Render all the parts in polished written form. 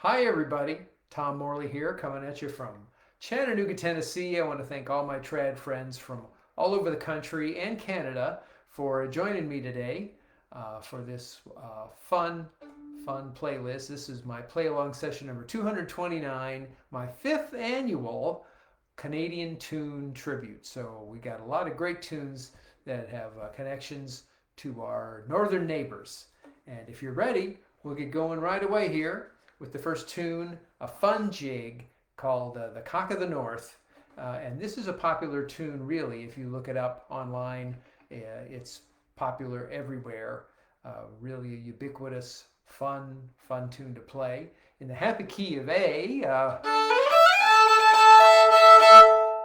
Hi everybody, Tom Morley here coming at you from Chattanooga, Tennessee. I want to thank all my trad friends from all over the country and Canada for joining me today for this fun playlist. This is my play along session number 229, my fifth annual Canadian Tune Tribute. So we got a lot of great tunes that have connections to our northern neighbors. And if you're ready, we'll get going right away here with the first tune, a fun jig called The Cock of the North. And this is a popular tune, really. If you look it up online, it's popular everywhere. Really a ubiquitous, fun tune to play. In the happy key of A,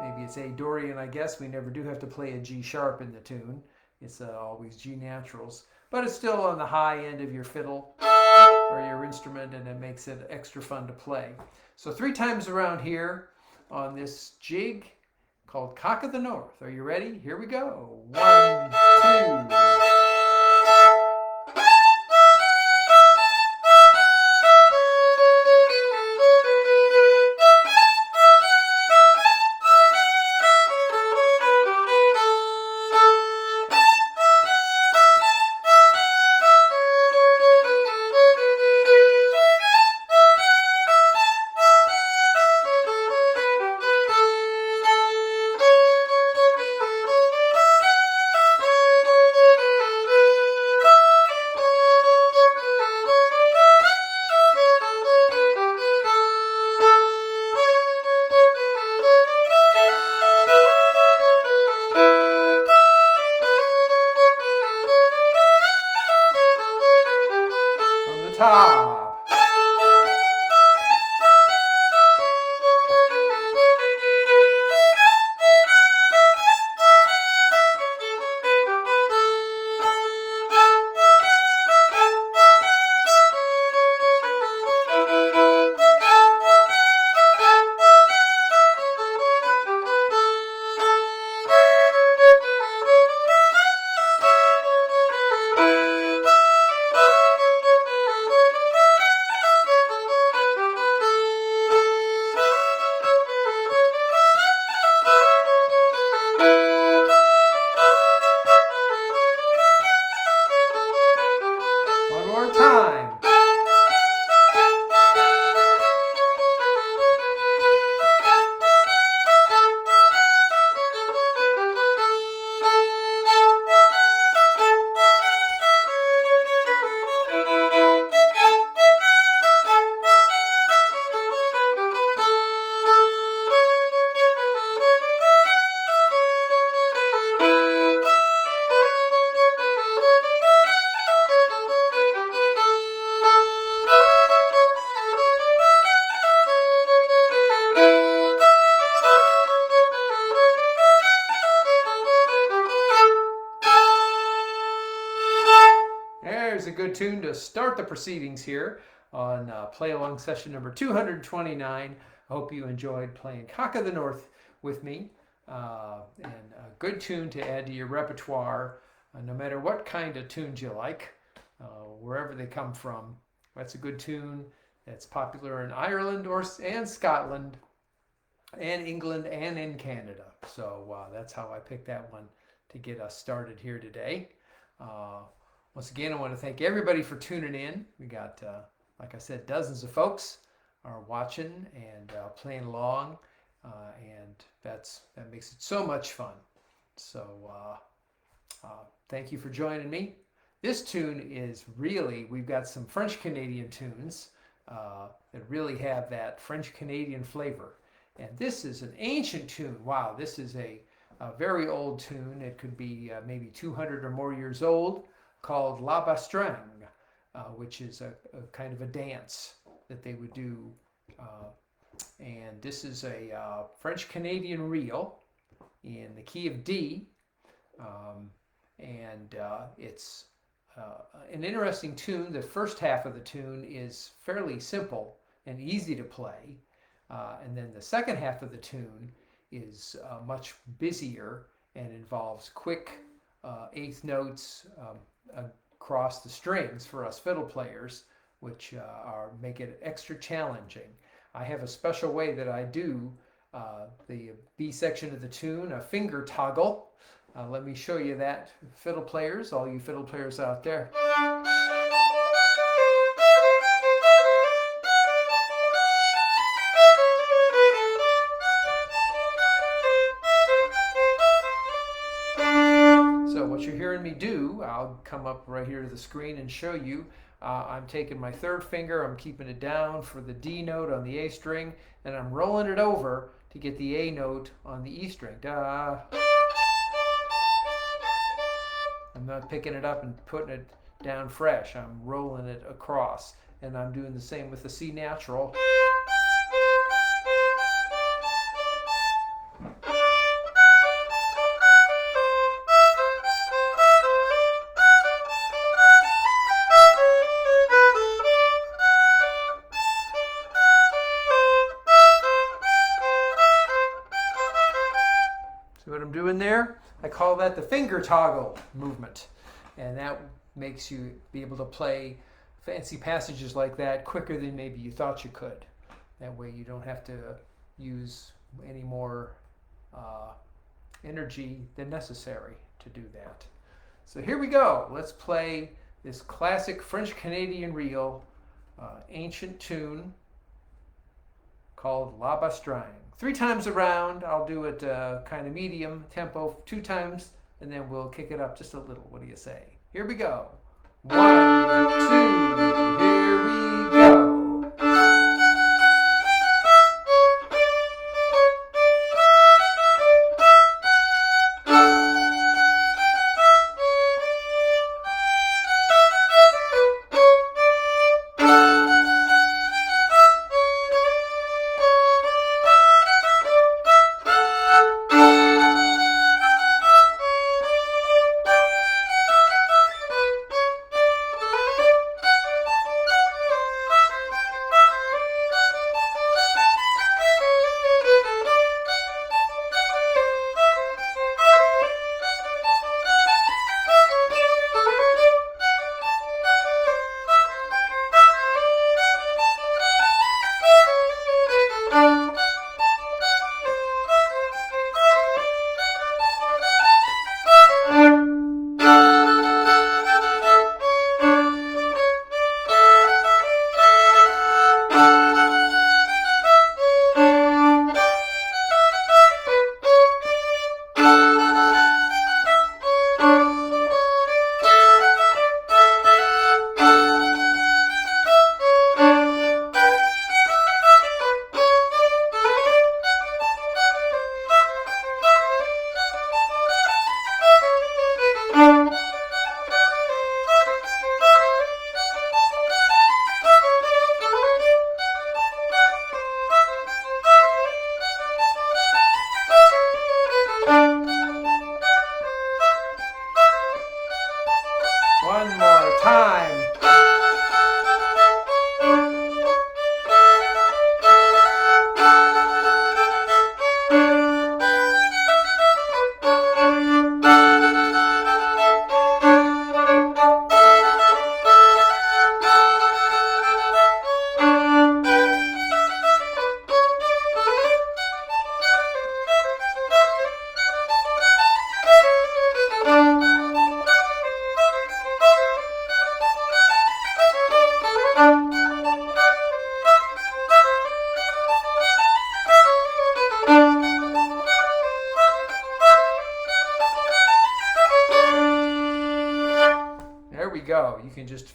maybe it's A Dorian, I guess. We never do have to play a G sharp in the tune. It's always G naturals. But it's still on the high end of your fiddle or your instrument, and it makes it extra fun to play. So 3 times around here on this jig called Cock of the North. Are you ready? Here we go. 1, 2. From the top. One more time. There's a good tune to start the proceedings here on play along session number 229. I hope you enjoyed playing Cock of the North with me. And a good tune to add to your repertoire, no matter what kind of tunes you like, wherever they come from. That's a good tune that's popular in Ireland and Scotland and England and in Canada. So that's how I picked that one to get us started here today. Once again, I want to thank everybody for tuning in. We got, like I said, dozens of folks are watching and playing along, and that makes it so much fun. So thank you for joining me. This tune is really, we've got some French-Canadian tunes that really have that French-Canadian flavor. And this is an ancient tune. Wow, this is a very old tune. It could be maybe 200 or more years old, called La Bastringue, which is a kind of a dance that they would do. And this is a French-Canadian reel in the key of D. And it's an interesting tune. The first half of the tune is fairly simple and easy to play. And then the second half of the tune is much busier and involves quick eighth notes across the strings for us fiddle players, which make it extra challenging. I have a special way that I do the B section of the tune, a finger toggle. Let me show you that, fiddle players, all you fiddle players out there. So what you're hearing me do, I'll come up right here to the screen and show you. I'm taking my third finger, I'm keeping it down for the D note on the A string, and I'm rolling it over to get the A note on the E string. Da. I'm not picking it up and putting it down fresh. I'm rolling it across. And I'm doing the same with the C natural. See what I'm doing there? I call that the finger toggle movement, and that makes you be able to play fancy passages like that quicker than maybe you thought you could. That way you don't have to use any more energy than necessary to do that. So here we go. Let's play this classic French-Canadian reel, ancient tune called La Bastringue. 3 times around. I'll do it kind of medium tempo 2 times, and then we'll kick it up just a little. What do you say? Here we go. 1, 2, here we go. One more time. There we go. You can just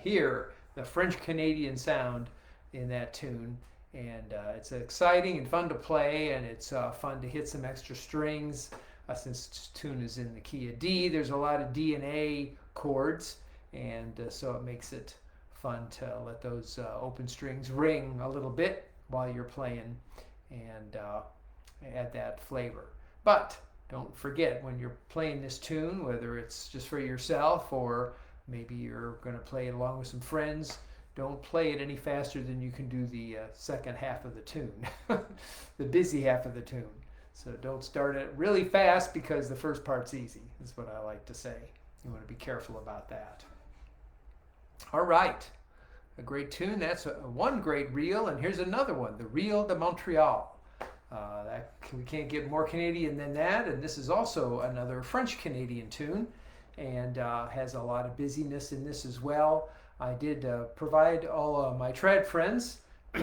hear the French-Canadian sound in that tune. And it's exciting and fun to play, and it's fun to hit some extra strings. Since this tune is in the key of D, there's a lot of D and A chords, and so it makes it fun to let those open strings ring a little bit while you're playing and add that flavor. But don't forget, when you're playing this tune, whether it's just for yourself or maybe you're going to play it along with some friends, don't play it any faster than you can do the second half of the tune, the busy half of the tune. So don't start it really fast because the first part's easy, is what I like to say. You want to be careful about that. All right, a great tune. That's one great reel, and here's another one, the Reel de Montreal. We can't get more Canadian than that, and this is also another French-Canadian tune, and has a lot of busyness in this as well. I did provide all my TRAD friends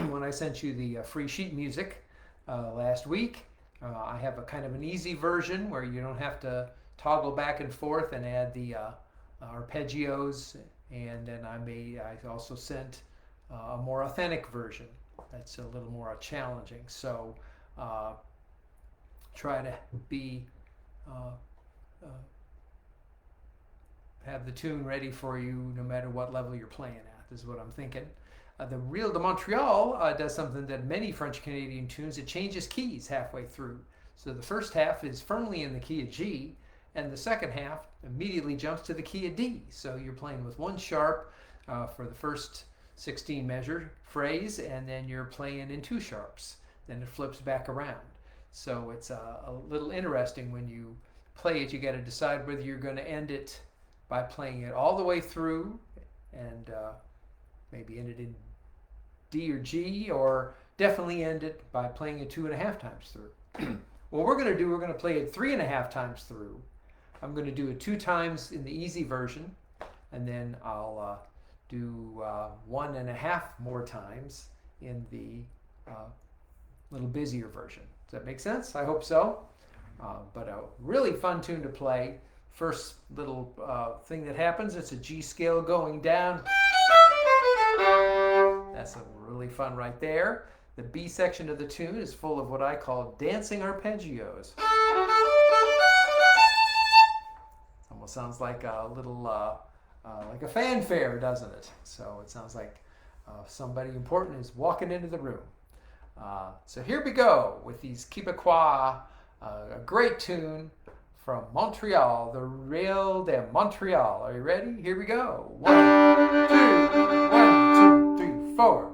when I sent you the free sheet music last week. I have a kind of an easy version where you don't have to toggle back and forth and add the arpeggios, and then I also sent a more authentic version that's a little more challenging. So try to be have the tune ready for you no matter what level you're playing at, is what I'm thinking. The Reel de Montreal does something that many French-Canadian tunes, it changes keys halfway through. So the first half is firmly in the key of G, and the second half immediately jumps to the key of D. So you're playing with one sharp for the first 16 measure phrase, and then you're playing in two sharps. Then it flips back around. So it's a little interesting when you play it. You got to decide whether you're going to end it by playing it all the way through and maybe end it in D or G, or definitely end it by playing it 2.5 times through. What we're going to do, we're going to play it 3.5 times through. I'm going to do it 2 times in the easy version, and then I'll do 1.5 more times in the little busier version. Does that make sense? I hope so. But a really fun tune to play. First little thing that happens, it's a G scale going down. That's really fun right there. The B section of the tune is full of what I call dancing arpeggios. Almost sounds like a little, like a fanfare, doesn't it? So it sounds like somebody important is walking into the room. So here we go with these Quebecois, a great tune from Montreal, the Reel de Montreal. Are you ready? Here we go. 1, 2, 1, 2, 3, 4.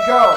Go.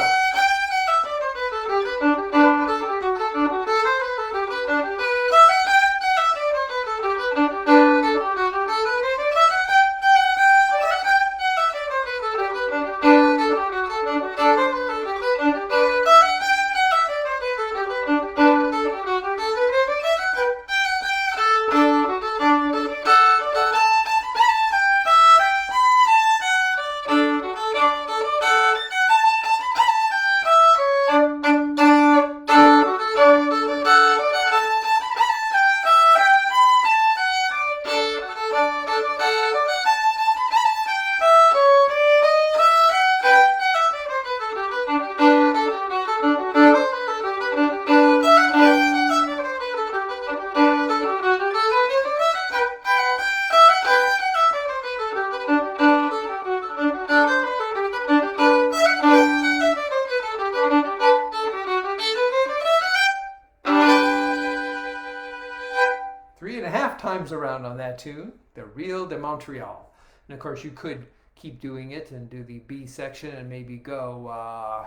3.5 times around on that tune, the Reel de Montreal. And of course, you could keep doing it and do the B section and maybe go.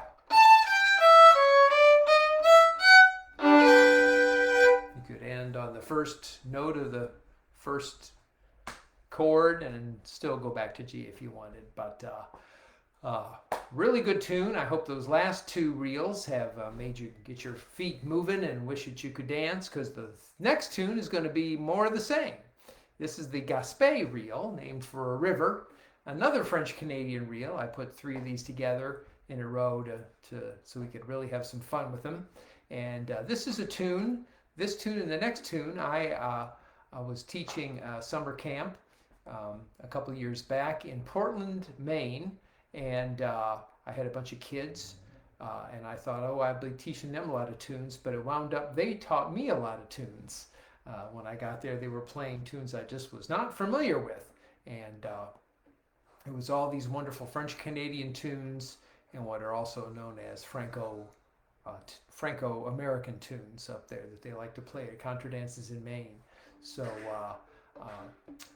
You could end on the first note of the first chord and still go back to G if you wanted. But really good tune. I hope those last two reels have made you get your feet moving and wish that you could dance, because the next tune is going to be more of the same. This is the Gaspe Reel, named for a river. Another French-Canadian reel. I put 3 of these together in a row so we could really have some fun with them. And this is a tune. This tune and the next tune, I was teaching summer camp a couple of years back in Portland, Maine, and I had a bunch of kids, and I thought, oh, I'd be teaching them a lot of tunes, but it wound up they taught me a lot of tunes. When I got there, they were playing tunes I just was not familiar with, and it was all these wonderful French-Canadian tunes and what are also known as Franco-American tunes up there that they like to play at contra dances in Maine. So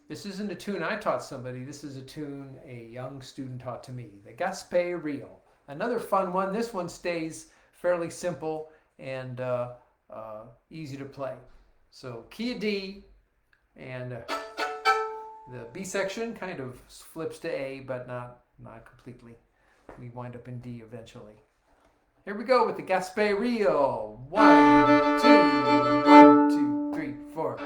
this isn't a tune I taught somebody. This is a tune a young student taught to me, the Gaspe Reel. Another fun one. This one stays fairly simple and easy to play. So key of D, and the B section kind of flips to A, but not completely. We wind up in D eventually. Here we go with the Gaspe Reel. 1, 2, 3, 4.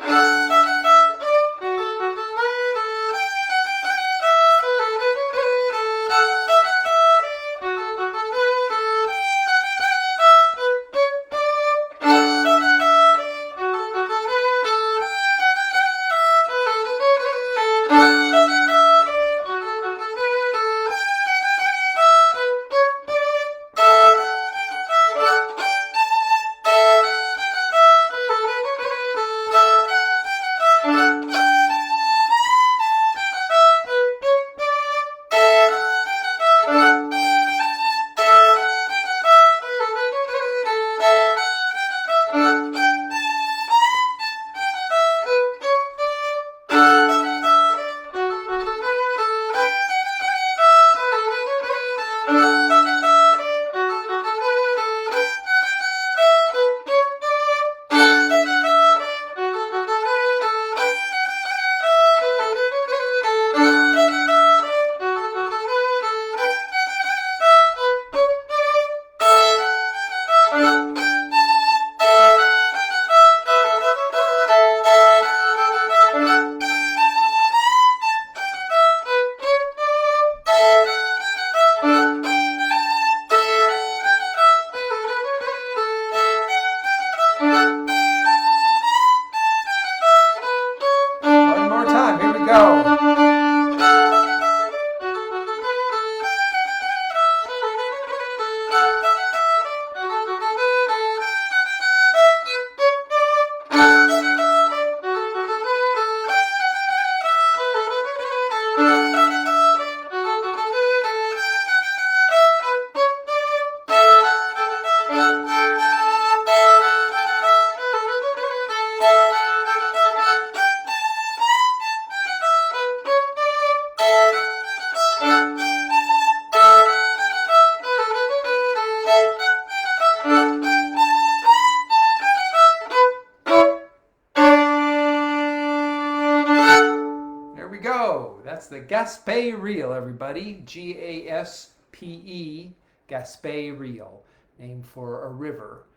That's the Gaspe Reel, everybody. Gaspe, Gaspe Reel, named for a river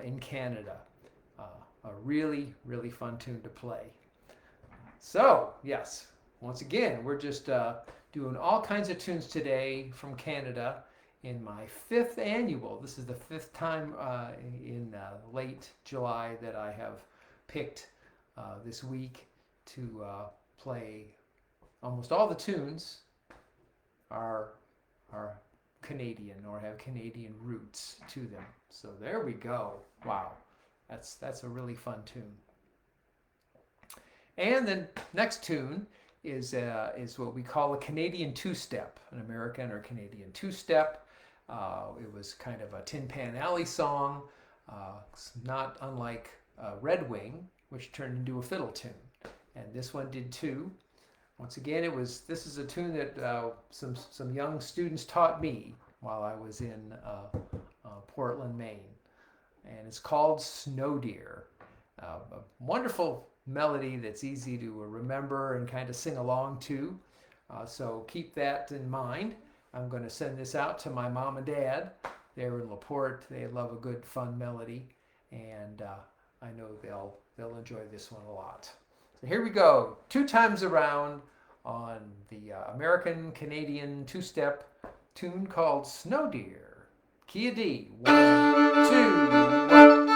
in Canada. A really, really fun tune to play. So, yes, once again, we're just doing all kinds of tunes today from Canada in my 5th annual. This is the 5th time in late July that I have picked this week to play. Almost all the tunes are Canadian or have Canadian roots to them. So there we go. Wow, that's a really fun tune. And the next tune is what we call a Canadian two-step, an American or Canadian two-step. It was kind of a Tin Pan Alley song, not unlike Red Wing, which turned into a fiddle tune. And this one did too. Once again, this is a tune that some young students taught me while I was in Portland, Maine, and it's called Snow Deer. A wonderful melody that's easy to remember and kind of sing along to. So keep that in mind. I'm going to send this out to my mom and dad. They're in LaPorte. They love a good, fun melody, and I know they'll enjoy this one a lot. So here we go. 2 times around on the American-Canadian two-step tune called Snow Deer. Key of D. 1, 2, 1.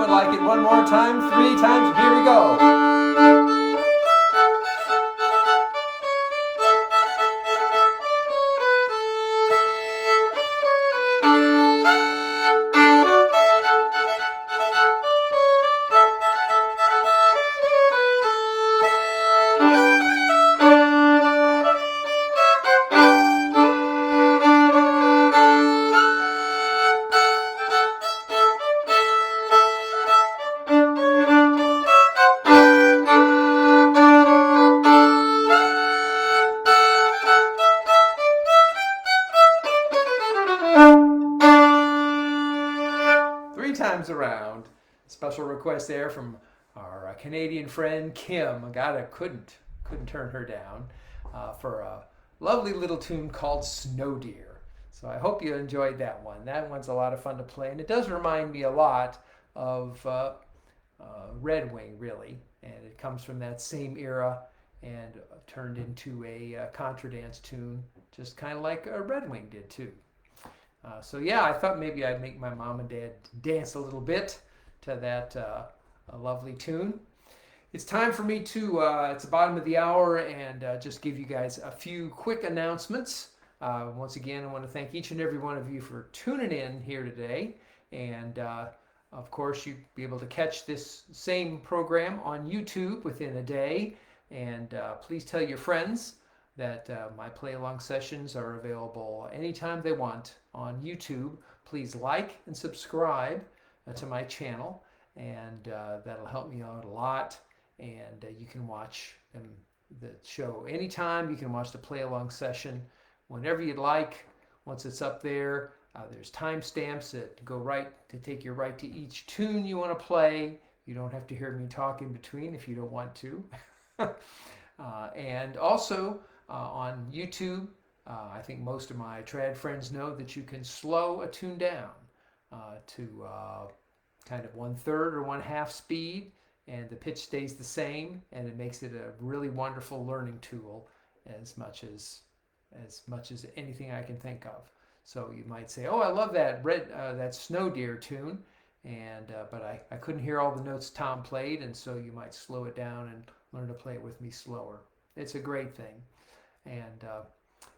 Like it one more time, 3 times. Here we go. Times around. Special request there from our Canadian friend Kim. God, I couldn't turn her down for a lovely little tune called Snow Deer. So I hope you enjoyed that one. That one's a lot of fun to play, and it does remind me a lot of Red Wing, really, and it comes from that same era and turned into a contradance tune, just kind of like Red Wing did too. So yeah, I thought maybe I'd make my mom and dad dance a little bit to that lovely tune. It's time for me to, it's the bottom of the hour, and just give you guys a few quick announcements. Once again, I want to thank each and every one of you for tuning in here today. And of course, you'll be able to catch this same program on YouTube within a day. And please tell your friends that my play-along sessions are available anytime they want on YouTube. Please like and subscribe to my channel, and that'll help me out a lot. And you can watch the show anytime. You can watch the play-along session whenever you'd like. Once it's up there, there's timestamps that go right to take you right to each tune you want to play. You don't have to hear me talk in between if you don't want to. And also, on YouTube, I think most of my trad friends know that you can slow a tune down to kind of 1/3 or 1/2 speed, and the pitch stays the same, and it makes it a really wonderful learning tool as much as anything I can think of. So you might say, "Oh, I love that that Snow Deer tune," and but I couldn't hear all the notes Tom played, and so you might slow it down and learn to play it with me slower. It's a great thing. And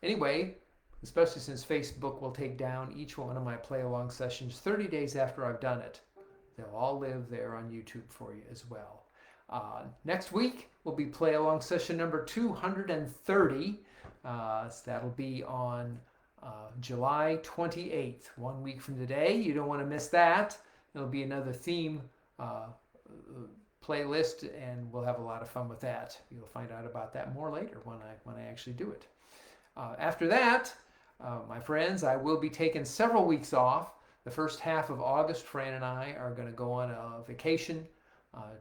anyway, especially since Facebook will take down each one of my play-along sessions 30 days after I've done it, they'll all live there on YouTube for you as well. Next week will be play-along session number 230. So that'll be on July 28th, 1 week from today. You don't want to miss that. It'll be another theme playlist, and we'll have a lot of fun with that. You'll find out about that more later when I actually do it. After that, my friends, I will be taking several weeks off. The first half of August, Fran and I are going to go on a vacation,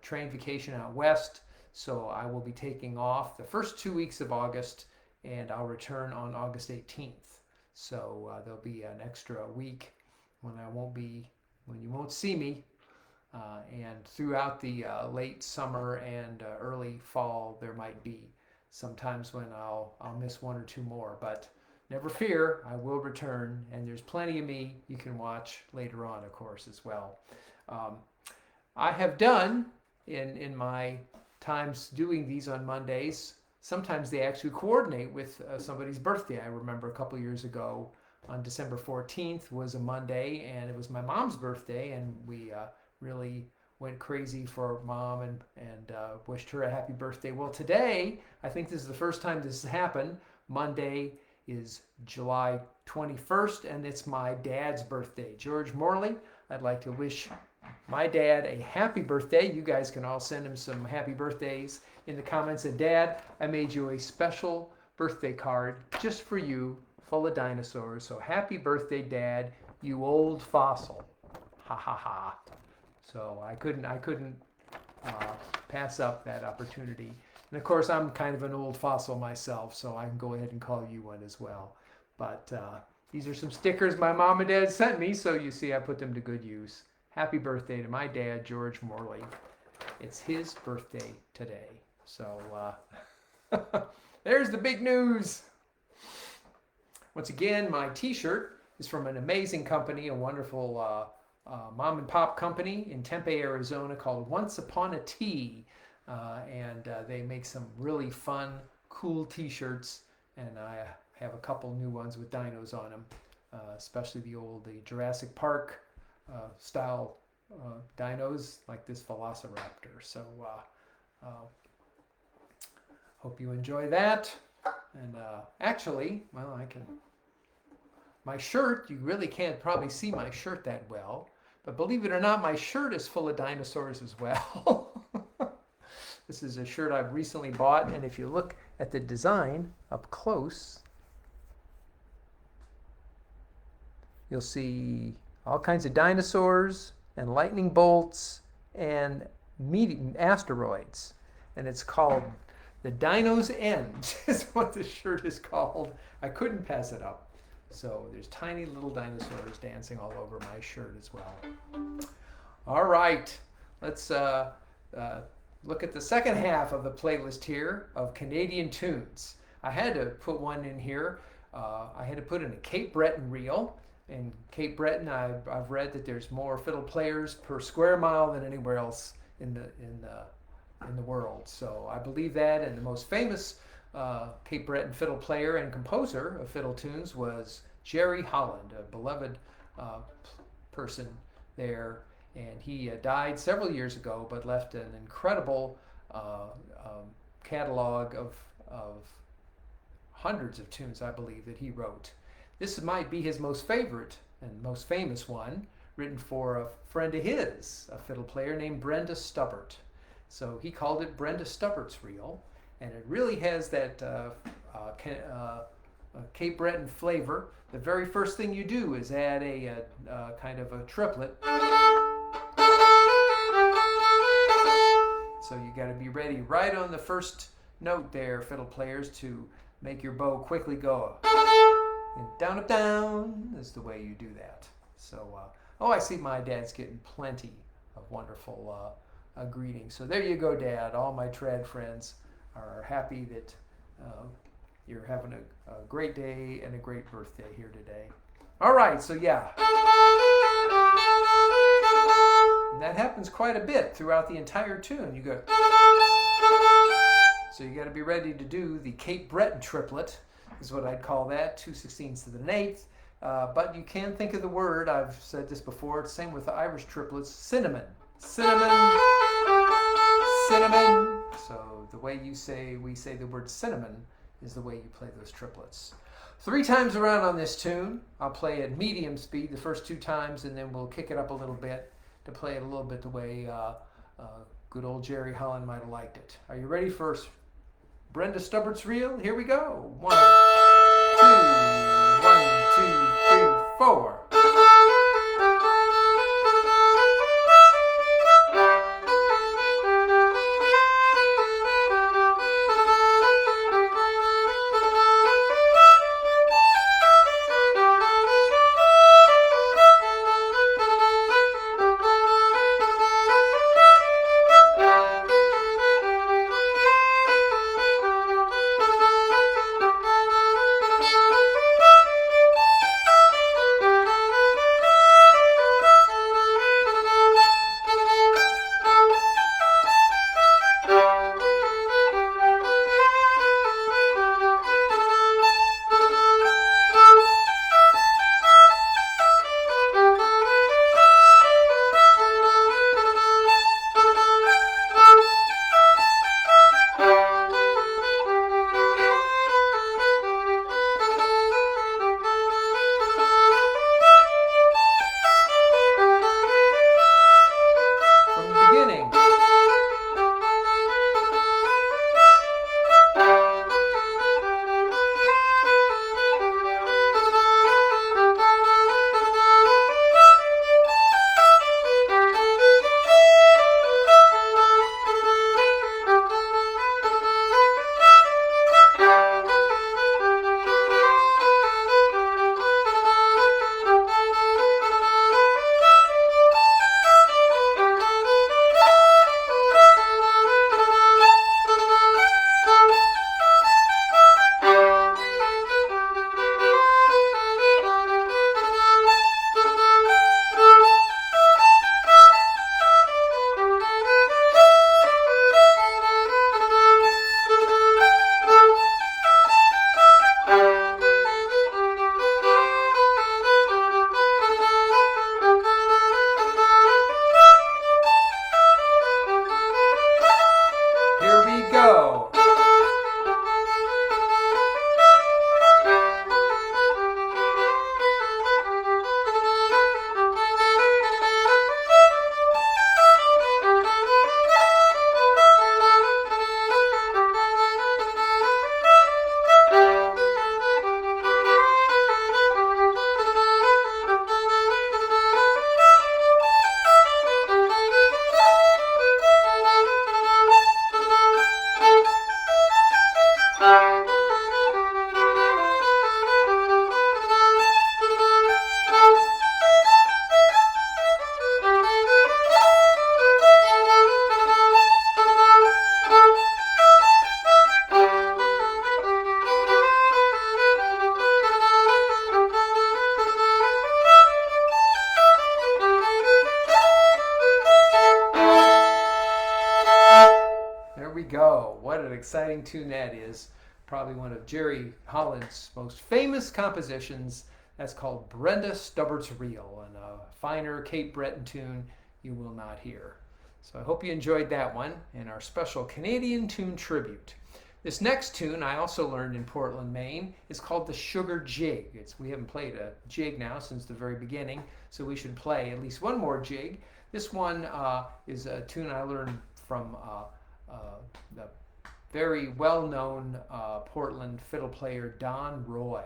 train vacation out west. So I will be taking off the first 2 weeks of August, and I'll return on August 18th. So there'll be an extra week when you won't see me. And throughout the late summer and early fall, there might be some times when I'll miss one or two more. But never fear, I will return, and there's plenty of me you can watch later on, of course, as well. I have done, in my times doing these on Mondays, sometimes they actually coordinate with somebody's birthday. I remember a couple years ago on December 14th was a Monday, and it was my mom's birthday, and we really went crazy for Mom and wished her a happy birthday. Well, today, I think this is the first time this has happened. Monday is July 21st, and it's my dad's birthday. George Morley, I'd like to wish my dad a happy birthday. You guys can all send him some happy birthdays in the comments. And Dad, I made you a special birthday card just for you, full of dinosaurs. So happy birthday, Dad, you old fossil. Ha ha ha. So I couldn't pass up that opportunity. And of course, I'm kind of an old fossil myself, so I can go ahead and call you one as well. But these are some stickers my mom and dad sent me, so you see I put them to good use. Happy birthday to my dad, George Morley. It's his birthday today. So there's the big news. Once again, my t-shirt is from an amazing company, a wonderful mom and pop company in Tempe, Arizona called Once Upon a Tea. And they make some really fun, cool t-shirts. And I have a couple new ones with dinos on them, especially the Jurassic Park style dinos like this Velociraptor. So hope you enjoy that. And actually, well, my shirt, you really can't probably see my shirt that well, but believe it or not, my shirt is full of dinosaurs as well. This is a shirt I've recently bought, and if you look at the design up close, you'll see all kinds of dinosaurs and lightning bolts and asteroids. And it's called The Dino's End, is what the shirt is called. I couldn't pass it up. So there's tiny little dinosaurs dancing all over my shirt as well. All right, let's look at the second half of the playlist here of Canadian tunes. I had to put one in here. I had to put in a Cape Breton reel. In Cape Breton, I've read that there's more fiddle players per square mile than anywhere else in the world. So I believe that, and the most famous Cape Breton fiddle player and composer of fiddle tunes was Jerry Holland, a beloved person there. And he died several years ago, but left an incredible catalog of hundreds of tunes, I believe, that he wrote. This might be his most favorite and most famous one, written for a friend of his, a fiddle player named Brenda Stubbert. So he called it Brenda Stubbert's Reel, and it really has that Cape Breton flavor. The very first thing you do is add a kind of a triplet. So you got to be ready right on the first note there, fiddle players, to make your bow quickly go. And down, up, down is the way you do that. So, I see my dad's getting plenty of wonderful greetings. So there you go, Dad. All my TRAD friends are happy that you're having a great day and a great birthday here today. All right, so yeah. And that happens quite a bit throughout the entire tune. You go. So you got to be ready to do the Cape Breton triplet, is what I'd call that, 2/16 to the eighth. But you can think of the word, I've said this before, it's the same with the Irish triplets, cinnamon. Cinnamon, cinnamon. So the way we say the word cinnamon is the way you play those triplets. 3 times around on this tune. I'll play at medium speed the first 2 times, and then we'll kick it up a little bit to play it a little bit the way good old Jerry Holland might have liked it. Are you ready for Brenda Stubbert's reel? Here we go. 1, 2, 1, 2, 3, 4. Go. What an exciting tune that is. Probably one of Jerry Holland's most famous compositions. That's called Brenda Stubbert's Reel, and a finer Cape Breton tune you will not hear. So I hope you enjoyed that one and our special Canadian tune tribute. This next tune I also learned in Portland, Maine. It's called the Sugar Jig. We haven't played a jig now since the very beginning, so we should play at least one more jig. This one is a tune I learned from the very well-known Portland fiddle player Don Roy,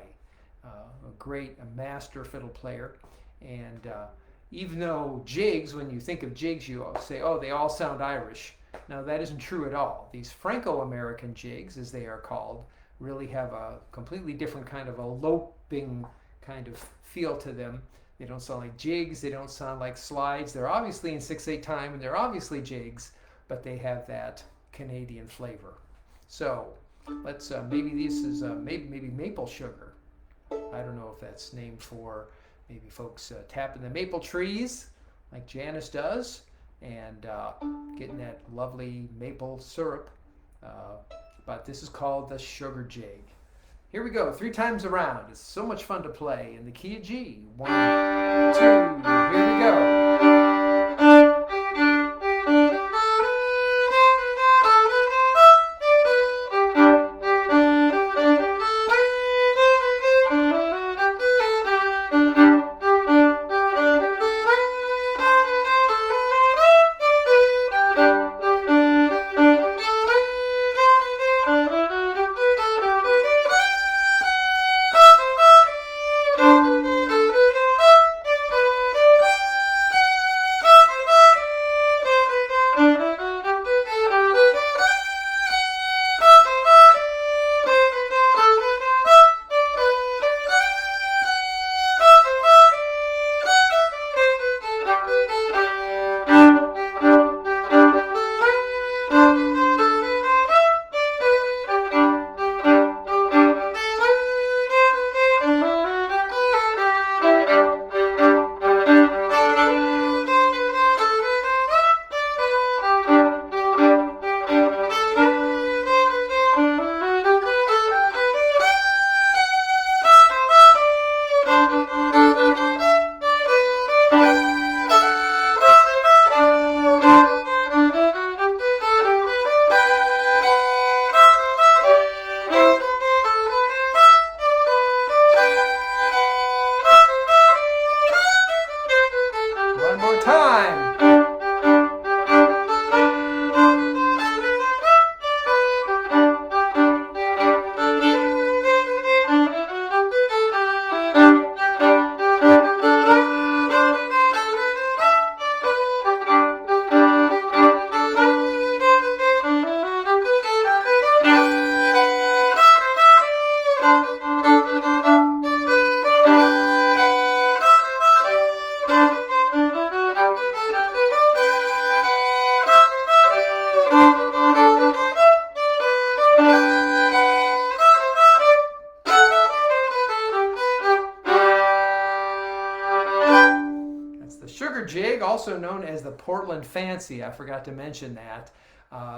a master fiddle player. And even though jigs, when you think of jigs, you say, oh, they all sound Irish. Now, that isn't true at all. These Franco-American jigs, as they are called, really have a completely different kind of a loping kind of feel to them. They don't sound like jigs. They don't sound like slides. They're obviously in 6/8 time, and they're obviously jigs, but they have that Canadian flavor. So let's maybe this is maybe maple sugar. I don't know if that's named for maybe folks tapping the maple trees like Janice does and getting that lovely maple syrup. But this is called the Sugar Jig. Here we go, 3 times around. It's so much fun to play in the key of G. 1, 2, here we go. time. Jig, also known as the Portland Fancy. I forgot to mention that.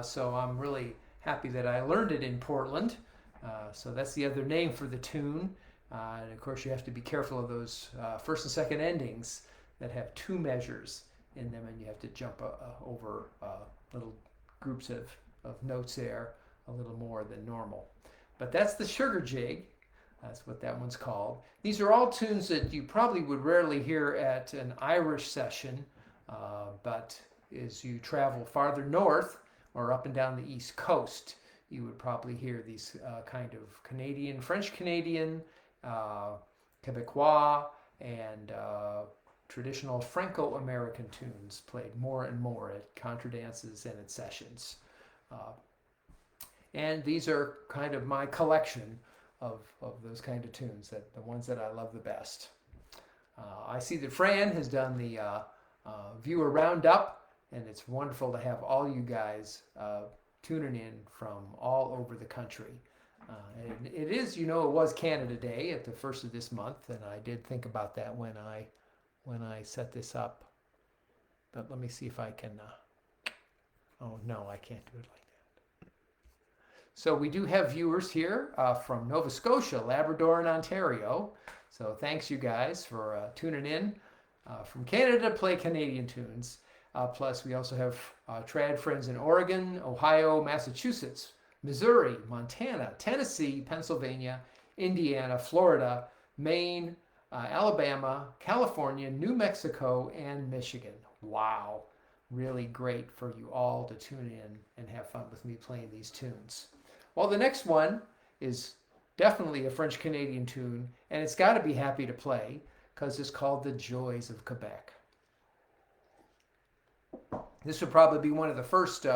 So I'm really happy that I learned it in Portland. So that's the other name for the tune. And of course you have to be careful of those first and second endings that have two measures in them, and you have to jump over little groups of notes there a little more than normal. But that's the Sugar Jig. That's what that one's called. These are all tunes that you probably would rarely hear at an Irish session, but as you travel farther north or up and down the East Coast, you would probably hear these kind of Canadian, French-Canadian, Quebecois, and traditional Franco-American tunes played more and more at contra dances and at sessions. And these are kind of my collection of those kind of tunes, the ones that I love the best. I see that Fran has done the viewer roundup, and it's wonderful to have all you guys tuning in from all over the country. And it is, it was Canada Day at the first of this month, and I did think about that when I set this up. But let me see if I can. Oh no, I can't do it like that. So we do have viewers here from Nova Scotia, Labrador, and Ontario. So thanks you guys for tuning in from Canada to play Canadian tunes. Plus we also have TRAD friends in Oregon, Ohio, Massachusetts, Missouri, Montana, Tennessee, Pennsylvania, Indiana, Florida, Maine, Alabama, California, New Mexico, and Michigan. Wow. Really great for you all to tune in and have fun with me playing these tunes. Well, the next one is definitely a French-Canadian tune, and it's got to be happy to play because it's called The Joys of Quebec. This would probably be one of the first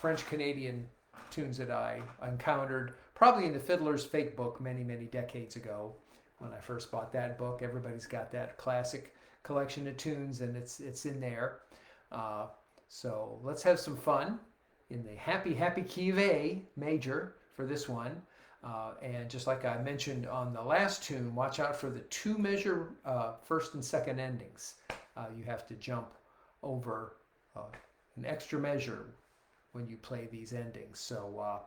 French-Canadian tunes that I encountered, probably in the Fiddler's Fake book many, many decades ago. When I first bought that book, everybody's got that classic collection of tunes, and it's in there. So let's have some fun in the happy key of A major for this one. And just like I mentioned on the last tune, watch out for the two measure first and second endings. You have to jump over an extra measure when you play these endings. So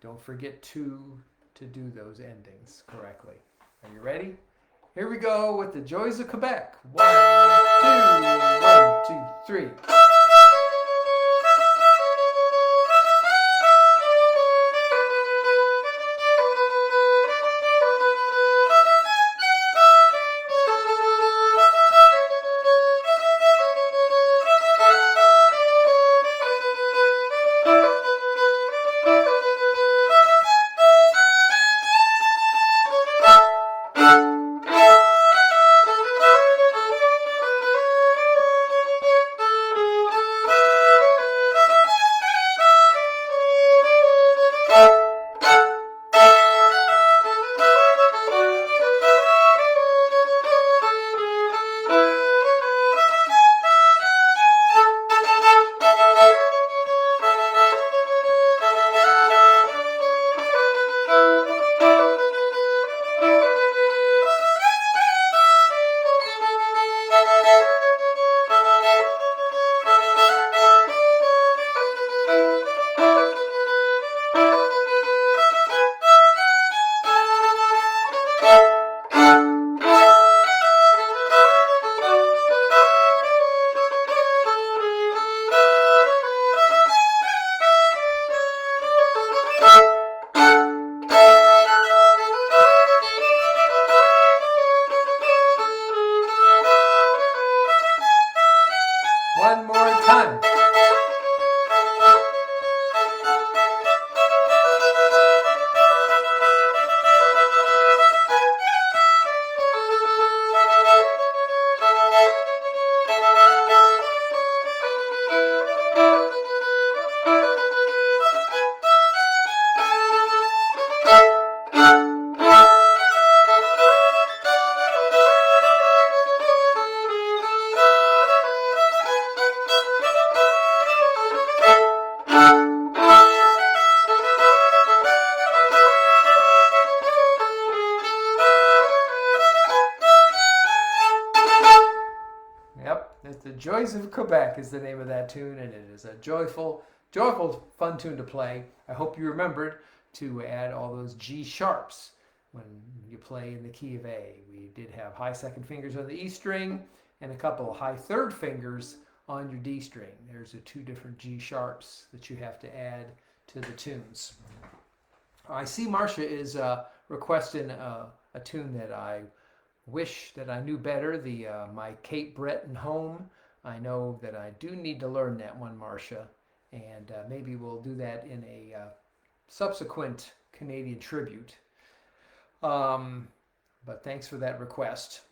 don't forget to do those endings correctly. Are you ready? Here we go with The Joys of Quebec. 1, 2, 3. The Joys of Quebec is the name of that tune, and it is a joyful, fun tune to play. I hope you remembered to add all those G sharps when you play in the key of A. We did have high second fingers on the E string and a couple of high third fingers on your D string. There's the two different G sharps that you have to add to the tunes. I see Marcia is requesting a tune that I wish that I knew better, the My Cape Breton Home. I know that I do need to learn that one, Marcia, and maybe we'll do that in a subsequent Canadian tribute. But thanks for that request.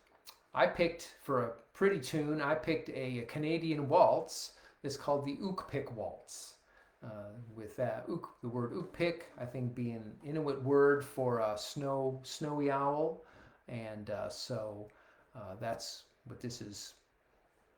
I picked, for a pretty tune, I picked a Canadian waltz. It's called the Ookpik Waltz. With the word Ookpik, I think, being an Inuit word for a snowy owl. And so that's what this is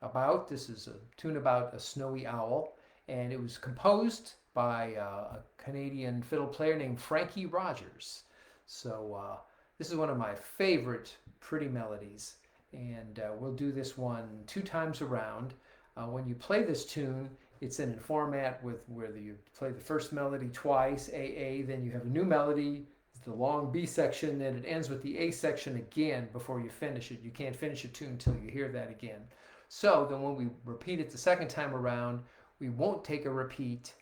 about. This is a tune about a snowy owl. And it was composed by a Canadian fiddle player named Frankie Rogers. So this is one of my favorite pretty melodies. And we'll do this one 2 times around. When you play this tune, it's in a format with where you play the first melody twice, A, then you have a new melody, the long B section, then it ends with the A section again before you finish it. You can't finish a tune until you hear that again. So then when we repeat it the second time around, we won't take a repeat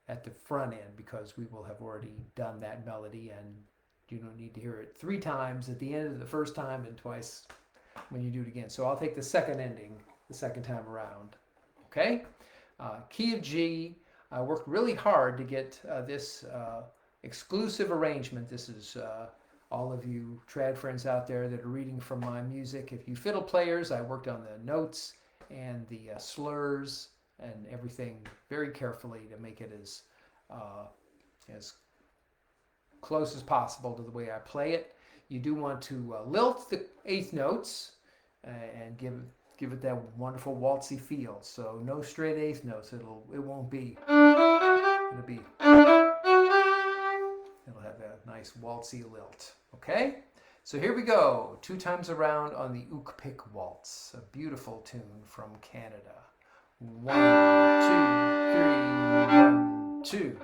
at the front end because we will have already done that melody, and you don't need to hear it 3 times at the end of the first time and twice when you do it again. So I'll take the second ending the second time around. Okay? Key of G. I worked really hard to get this exclusive arrangement. This is all of you trad friends out there that are reading from my music. If you fiddle players, I worked on the notes and the slurs and everything very carefully to make it as close as possible to the way I play it. You do want to lilt the 8th notes and give it that wonderful waltzy feel. So no straight 8th notes. It won't be. It'll have a nice waltzy lilt. Okay? So here we go. 2 times around on the Ookpik Waltz, a beautiful tune from Canada. 1, 2, 3, 1, 2.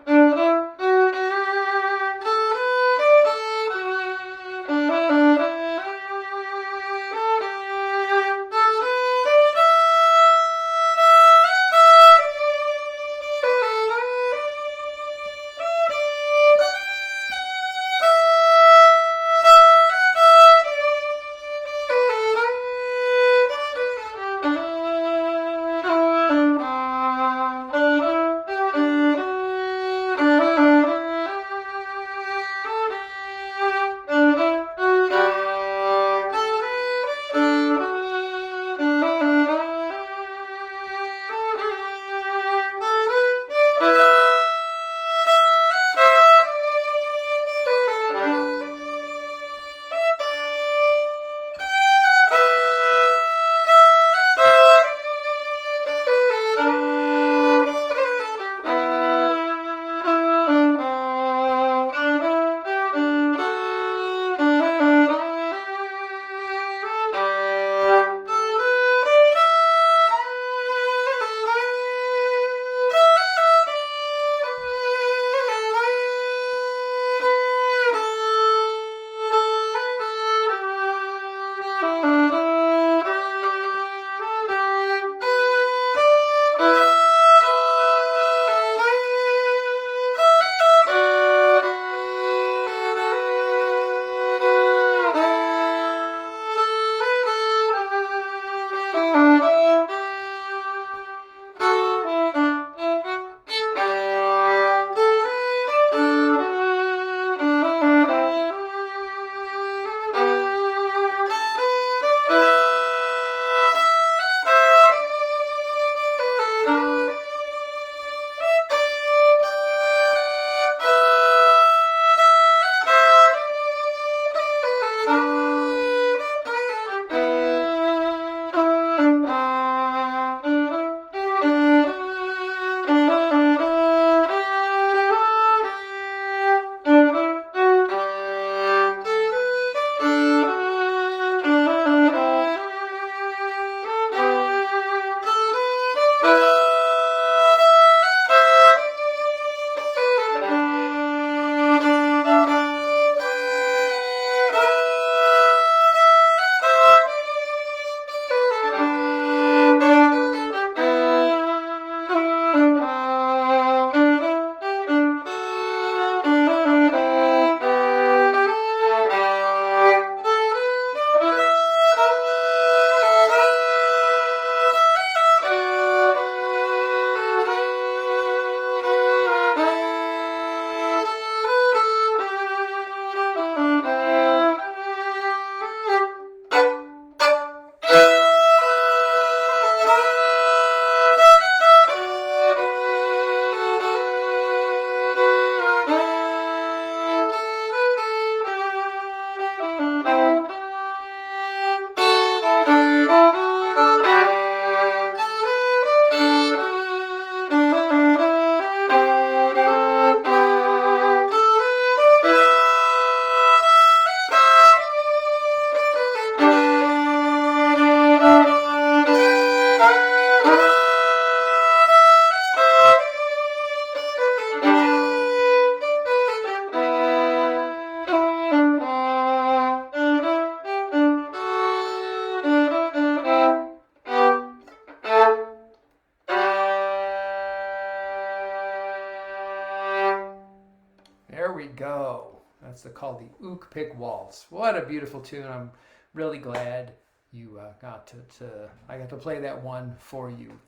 go. That's called the Ookpik Waltz. What a beautiful tune. I'm really glad you I got to play that one for you.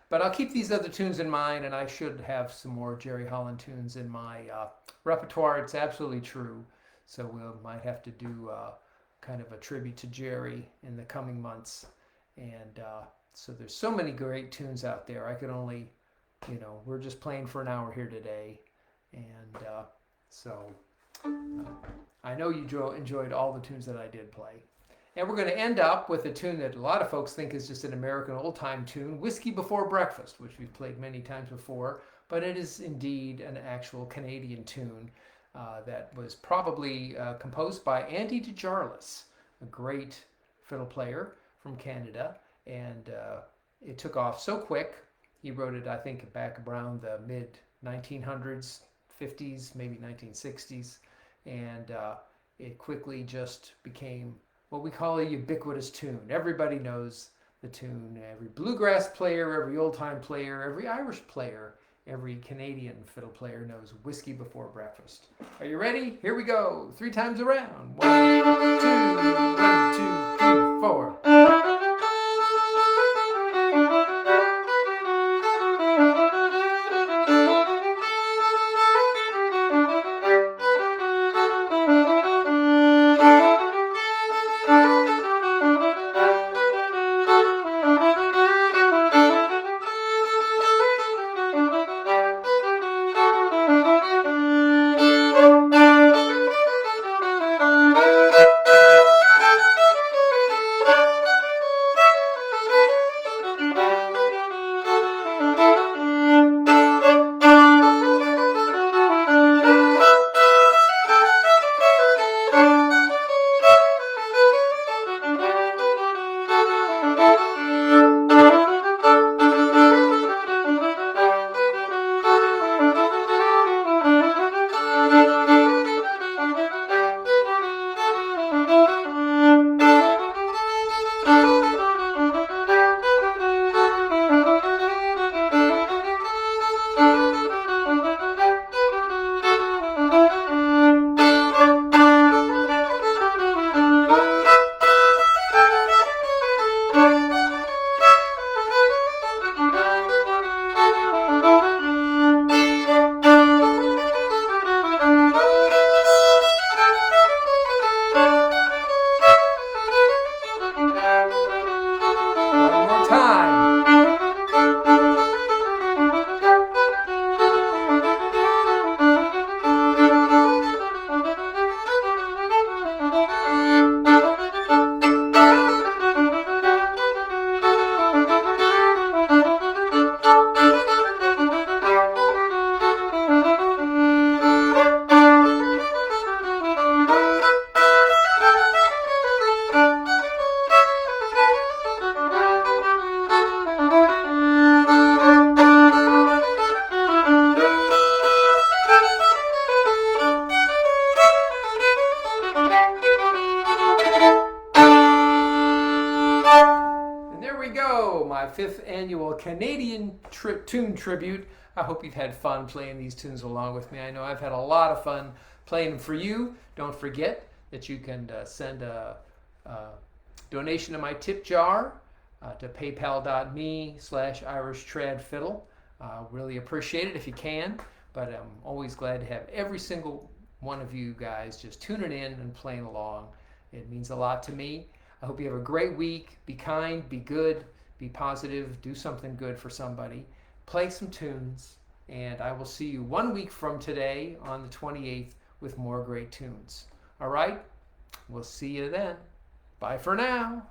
But I'll keep these other tunes in mind, and I should have some more Jerry Holland tunes in my repertoire. It's absolutely true. So we might have to do kind of a tribute to Jerry in the coming months. And so there's so many great tunes out there. I could only, we're just playing for an hour here today. And so I know you enjoyed all the tunes that I did play. And we're going to end up with a tune that a lot of folks think is just an American old-time tune, Whiskey Before Breakfast, which we've played many times before, but it is indeed an actual Canadian tune that was probably composed by Andy DeJarlis, a great fiddle player from Canada, and it took off so quick. He wrote it, I think, back around the mid-1900s, 50s, maybe 1960s, and it quickly just became what we call a ubiquitous tune. Everybody knows the tune. Every bluegrass player, every old-time player, every Irish player, every Canadian fiddle player knows Whiskey Before Breakfast. Are you ready? Here we go. 3 times around. 1, 2, 1, 2, 3, 4. My 5th annual Canadian Tune Tribute. I hope you've had fun playing these tunes along with me. I know I've had a lot of fun playing them for you. Don't forget that you can send a donation to my tip jar to paypal.me/IrishTradFiddle. Really appreciate it if you can, but I'm always glad to have every single one of you guys just tuning in and playing along. It means a lot to me. I hope you have a great week. Be kind, be good, be positive, do something good for somebody. Play some tunes, and I will see you 1 week from today on the 28th with more great tunes. All right? We'll see you then. Bye for now.